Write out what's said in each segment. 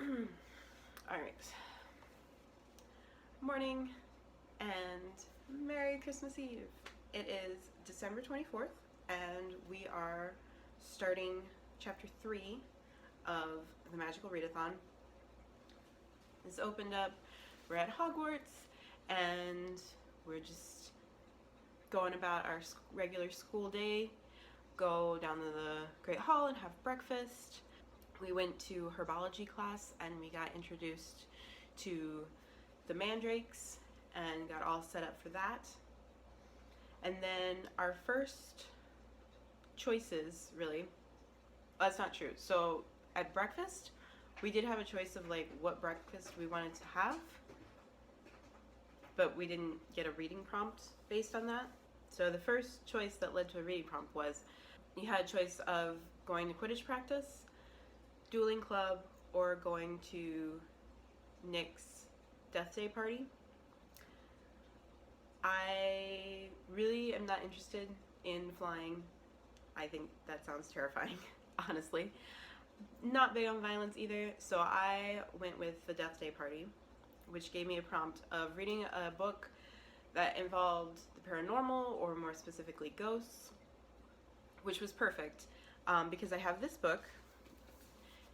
Alright. Morning and Merry Christmas Eve. It is December 24th and we are starting chapter 3 of the Magical Readathon. This opened up, we're at Hogwarts and we're just going about our regular school day, go down to the Great Hall and have breakfast. We went to herbology class and we got introduced to the mandrakes and got all set up for that. And then our first choices, really, that's not true. So at breakfast, we did have a choice of like what breakfast we wanted to have, but we didn't get a reading prompt based on that. So the first choice that led to a reading prompt was you had a choice of going to Quidditch practice, dueling club, or going to Nick's Death Day party. I really am not interested in flying. I think that sounds terrifying, honestly. Not big on violence either, so I went with the Death Day party, which gave me a prompt of reading a book that involved the paranormal, or more specifically ghosts, which was perfect because I have this book,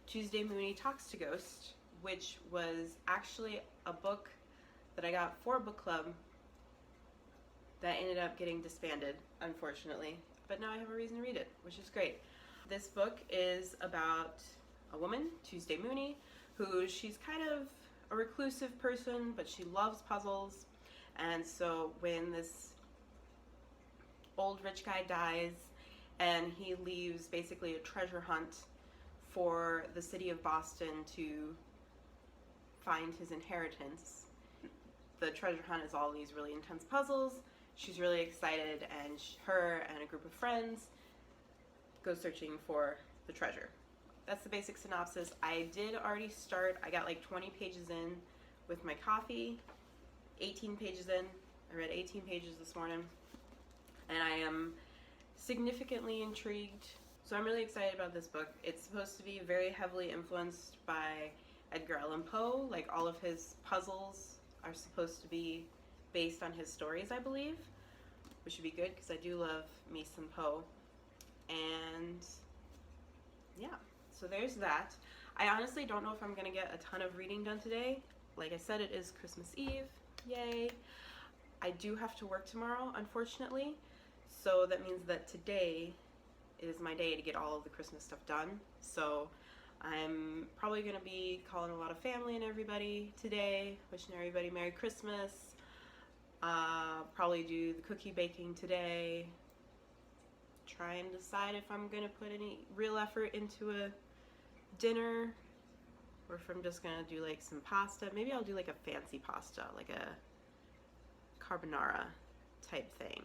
Tuesday Mooney Talks to Ghost, which was actually a book that I got for a book club that ended up getting disbanded, unfortunately. But now I have a reason to read it, which is great. This book is about a woman, Tuesday Mooney, who she's kind of a reclusive person, but she loves puzzles. And so when this old rich guy dies and he leaves basically a treasure hunt for the city of Boston to find his inheritance. The treasure hunt is all these really intense puzzles. She's really excited, and her and a group of friends go searching for the treasure. That's the basic synopsis. I did already start. I got like 20 pages in with my coffee, 18 pages in. I read 18 pages this morning, and I am significantly intrigued. So I'm really excited about this book. It's supposed to be very heavily influenced by Edgar Allan Poe. Like all of his puzzles are supposed to be based on his stories, I believe, which would be good because I do love me some Poe. And yeah, so there's that. I honestly don't know if I'm going to get a ton of reading done today. Like I said, it is Christmas Eve. Yay. I do have to work tomorrow, unfortunately. So that means that today is my day to get all of the Christmas stuff done. So I'm probably going to be calling a lot of family and everybody today, wishing everybody Merry Christmas. Probably do the cookie baking today. Try and decide if I'm going to put any real effort into a dinner or if I'm just going to do like some pasta. Maybe I'll do like a fancy pasta, like a carbonara type thing.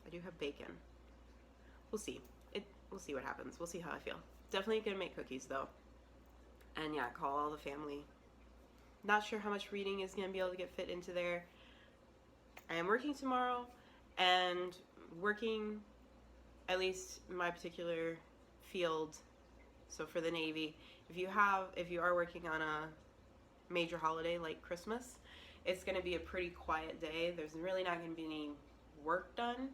I do have bacon. We'll see. We'll see what happens. We'll see how I feel. Definitely gonna make cookies though. And yeah, call all the family. Not sure how much reading is gonna be able to get fit into there. I am working tomorrow and working, at least in my particular field, so for the Navy, if you are working on a major holiday like Christmas, it's gonna be a pretty quiet day. There's really not gonna be any work done.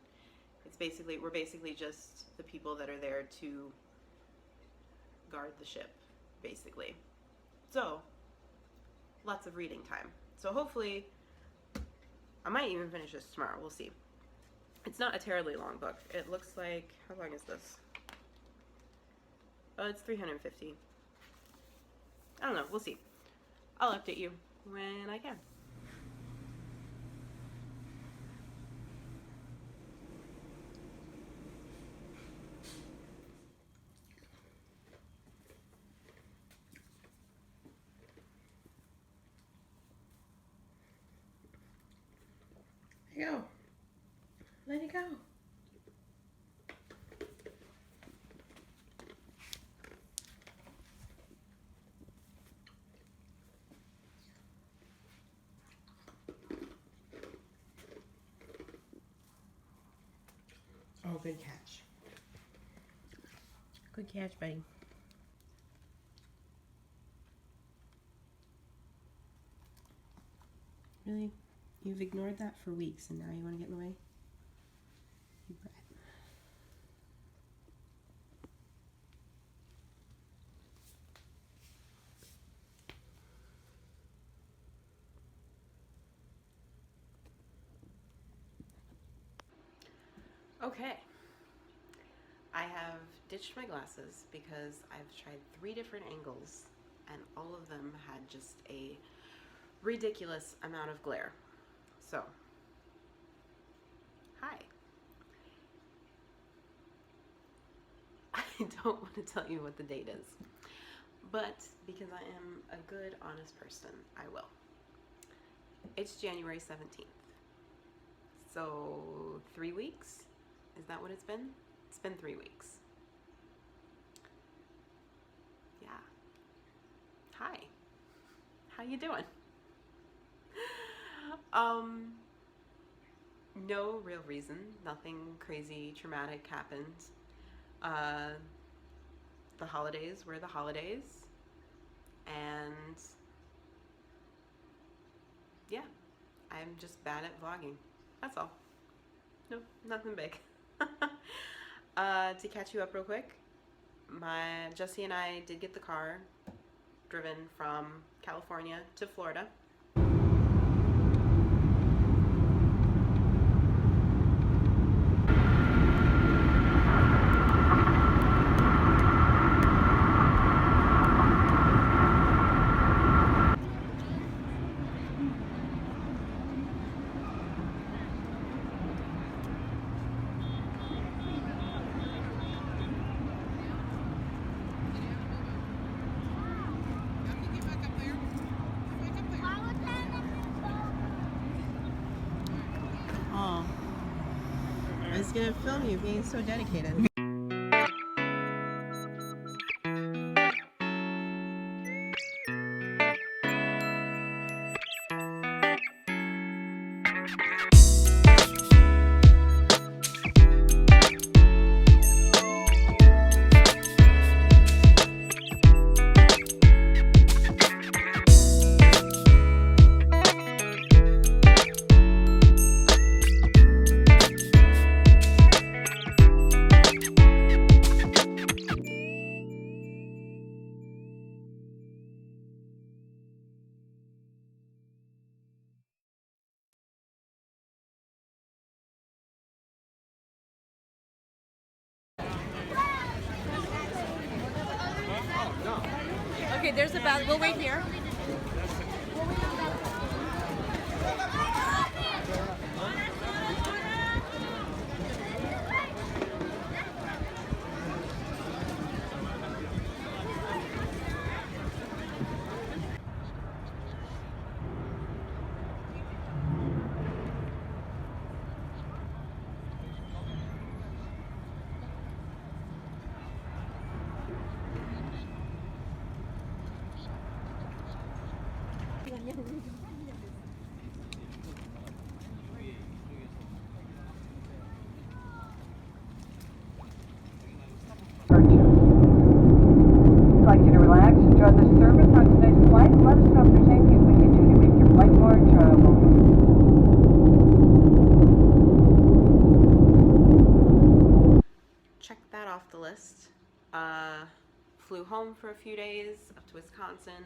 We're basically just the people that are there to guard the ship, basically. So, lots of reading time. So hopefully, I might even finish this tomorrow. We'll see. It's not a terribly long book. It looks like, how long is this? Oh, it's 350. I don't know. We'll see. I'll update you when I can. There you go. Let it go. Oh, good catch. Good catch, buddy. Really? You've ignored that for weeks and now you want to get in the way? You brat. Okay. I have ditched my glasses because I've tried 3 different angles and all of them had just a ridiculous amount of glare. So, hi. I don't want to tell you what the date is, but because I am a good, honest person, I will. It's January 17th. So, 3 weeks? Is that what it's been? It's been 3 weeks. Yeah. Hi. How you doing? No real reason. Nothing crazy traumatic happened. The holidays were the holidays. And yeah, I'm just bad at vlogging. That's all. No, nothing big. To catch you up real quick, Jesse and I did get the car driven from California to Florida. Oh, I was gonna film you being so dedicated. Okay, there's a bag. We'll wait here. We'd like you to relax, enjoy the service on today's flight. Let us know if there's anything we can do to make your flight more enjoyable. Check that off the list. Flew home for a few days up to Wisconsin.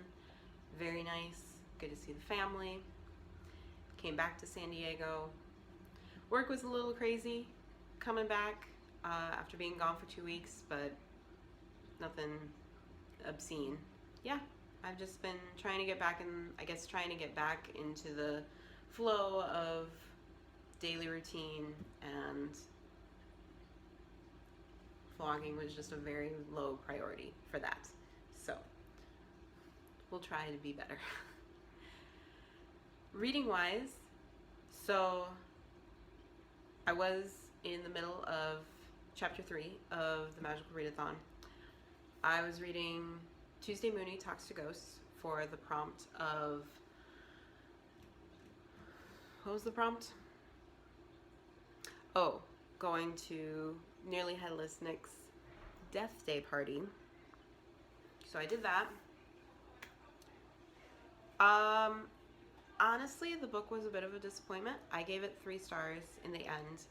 Very nice. Good to see the family. Came back to San Diego. Work was a little crazy coming back after being gone for 2 weeks, but nothing obscene. Yeah, I've just been trying to get back into the flow of daily routine, and vlogging was just a very low priority for that. So we'll try to be better. Reading wise, so I was in the middle of chapter 3 of the Magical Readathon. I was reading Tuesday Mooney Talks to Ghosts for the prompt of, what was the prompt? Oh, going to Nearly Headless Nick's Death Day party. So I did that. honestly, the book was a bit of a disappointment. I gave it 3 stars in the end.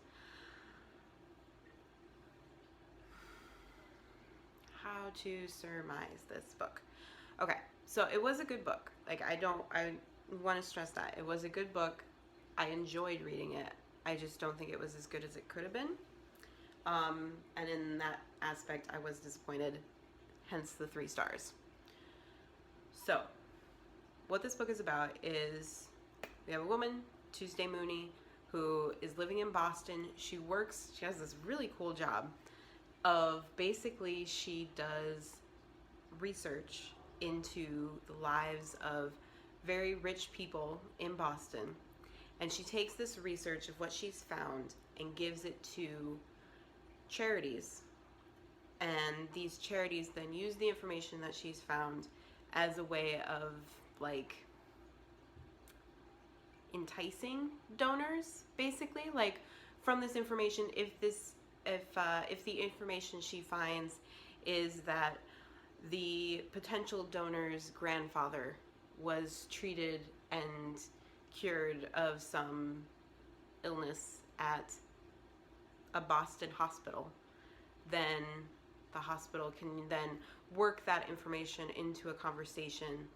How to surmise this book. Okay, so it was a good book. Like, I want to stress that. It was a good book. I enjoyed reading it. I just don't think it was as good as it could have been. And in that aspect, I was disappointed, hence the 3 stars. So, what this book is about is we have a woman, Tuesday Mooney, who is living in Boston. She has this really cool job of basically she does research into the lives of very rich people in Boston. And she takes this research of what she's found and gives it to charities. And these charities then use the information that she's found as a way of, like, enticing donors, basically. Like, from this information, if the information she finds is that the potential donor's grandfather was treated and cured of some illness at a Boston hospital, then the hospital can then work that information into a conversation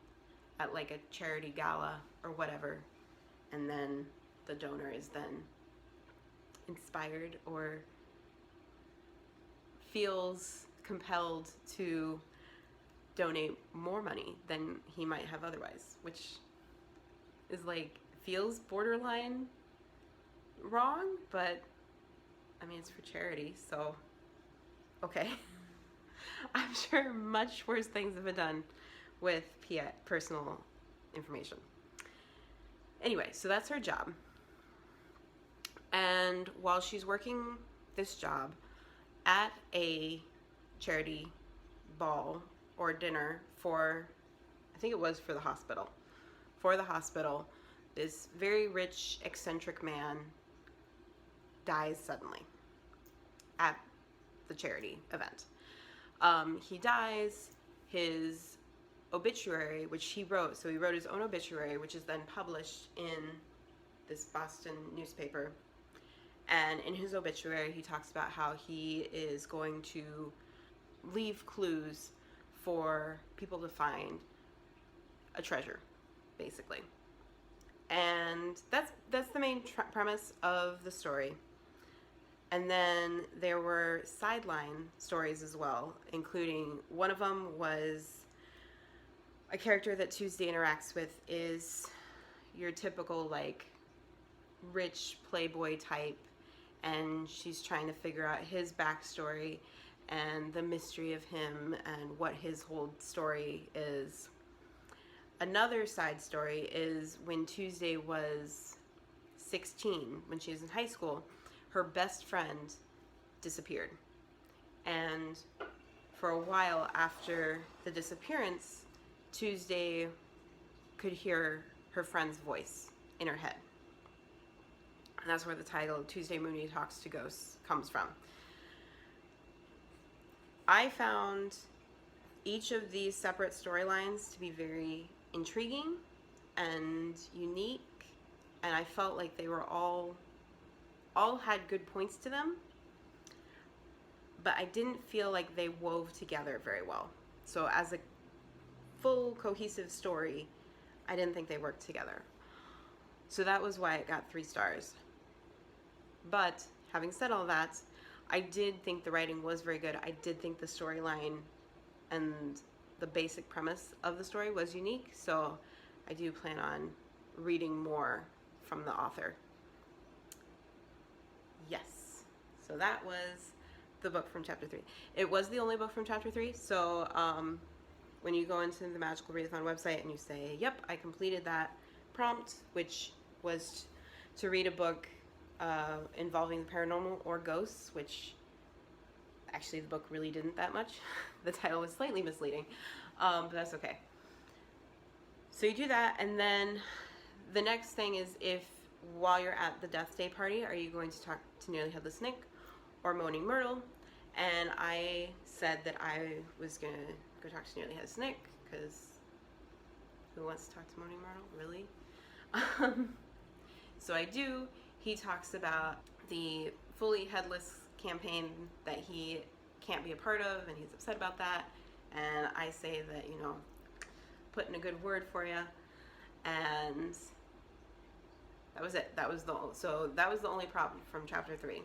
at, like, a charity gala or whatever, and then the donor is then inspired or feels compelled to donate more money than he might have otherwise, which is, like, feels borderline wrong, but I mean, it's for charity, so okay. I'm sure much worse things have been done with personal information. Anyway, so that's her job. And while she's working this job at a charity ball or dinner for, I think it was for the hospital, this very rich, eccentric man dies suddenly at the charity event. He dies. His obituary, which he wrote, so he wrote his own obituary, which is then published in this Boston newspaper. And in his obituary, he talks about how he is going to leave clues for people to find a treasure, basically. And that's the main premise of the story. And then there were sideline stories as well, including one of them was a character that Tuesday interacts with is your typical, like, rich playboy type, and she's trying to figure out his backstory and the mystery of him and what his whole story is. Another side story is when Tuesday was 16, when she was in high school, her best friend disappeared. And for a while after the disappearance, Tuesday could hear her friend's voice in her head. And that's where the title Tuesday Mooney Talks to Ghosts comes from. I found each of these separate storylines to be very intriguing and unique, and I felt like they were all had good points to them, but I didn't feel like they wove together very well. So as a full cohesive story, I didn't think they worked together. So that was why it got 3 stars. But having said all that, I did think the writing was very good. I did think the storyline and the basic premise of the story was unique, so I do plan on reading more from the author. Yes. So that was the book from chapter 3. It was the only book from chapter 3, so when you go into the Magical Readathon website and you say, yep, I completed that prompt, which was to read a book involving the paranormal or ghosts, which actually the book really didn't that much. The title was slightly misleading, but that's okay. So you do that, and then the next thing is, if while you're at the Death Day party, are you going to talk to Nearly Headless Nick or Moaning Myrtle? And I said that I was going to go talk to Nearly Headless Nick, because who wants to talk to Moaning Myrtle, really? So I do. He talks about the fully headless campaign that he can't be a part of, and he's upset about that. And I say that, put in a good word for you. And that was it. That was the only problem from chapter 3.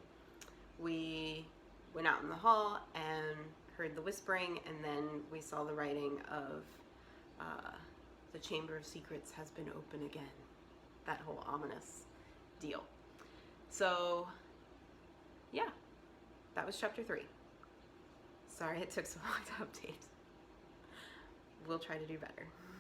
We went out in the hall and heard the whispering, and then we saw the writing of the Chamber of Secrets has been open again. That whole ominous deal. So, yeah, that was chapter 3. Sorry it took so long to update. We'll try to do better.